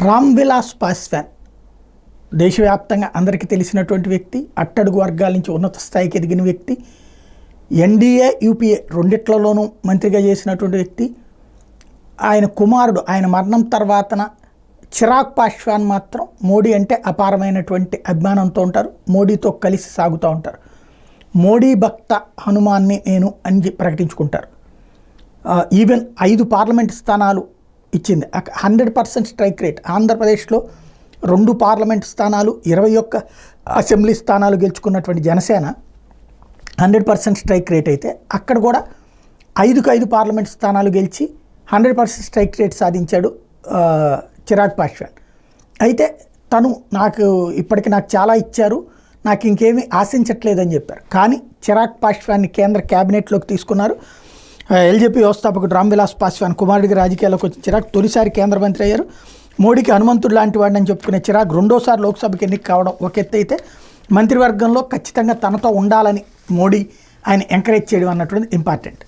రామ్ విలాస్ పాస్వాన్ దేశవ్యాప్తంగా అందరికీ తెలిసినటువంటి వ్యక్తి, అట్టడుగు వర్గాల నుంచి ఉన్నత స్థాయికి ఎదిగిన వ్యక్తి, ఎన్డీఏ యూపీఏ రెండిట్లలోనూ మంత్రిగా చేసినటువంటి వ్యక్తి. ఆయన కుమారుడు ఆయన మరణం తర్వాతన చిరాగ్ పాస్వాన్ మాత్రం మోడీ అంటే అపారమైనటువంటి అభిమానంతో ఉంటారు, మోడీతో కలిసి సాగుతూ ఉంటారు. మోడీ భక్త హనుమాన్ని నేను అని ప్రకటించుకుంటారు. ఈవెన్ 5 పార్లమెంట్ స్థానాలు ఇచ్చింది, 100% స్ట్రైక్ రేట్. ఆంధ్రప్రదేశ్లో 2 పార్లమెంట్ స్థానాలు, 21 అసెంబ్లీ స్థానాలు గెలుచుకున్నటువంటి జనసేన 100% స్ట్రైక్ రేట్ అయితే, అక్కడ కూడా 5 పార్లమెంట్ స్థానాలు గెలిచి 100% స్ట్రైక్ రేట్ సాధించాడు చిరాగ్ పాస్వాన్. అయితే తను ఇప్పటికి నాకు చాలా ఇచ్చారు, నాకు ఇంకేమీ ఆశించట్లేదని చెప్పారు. కానీ చిరాగ్ పాస్వాన్ని కేంద్ర క్యాబినెట్లోకి తీసుకున్నారు. ఎల్జేపీ వ్యవస్థాపకుడు రామ్ విలాస్ పాస్వాన్ కుమారుడికి రాజకీయాల్లోకి వచ్చిన చిరాగ్ తొలిసారి కేంద్ర మంత్రి అయ్యారు. మోడీకి హనుమంతుడు లాంటి వాడిని చెప్పుకునే చిరాగ్ రెండోసారి లోక్సభకి ఎన్నిక కావడం ఒక ఎత్తు అయితే, మంత్రివర్గంలో ఖచ్చితంగా తనతో ఉండాలని మోడీ ఆయన ఎంకరేజ్ చేయడం అన్నటువంటిది ఇంపార్టెంట్.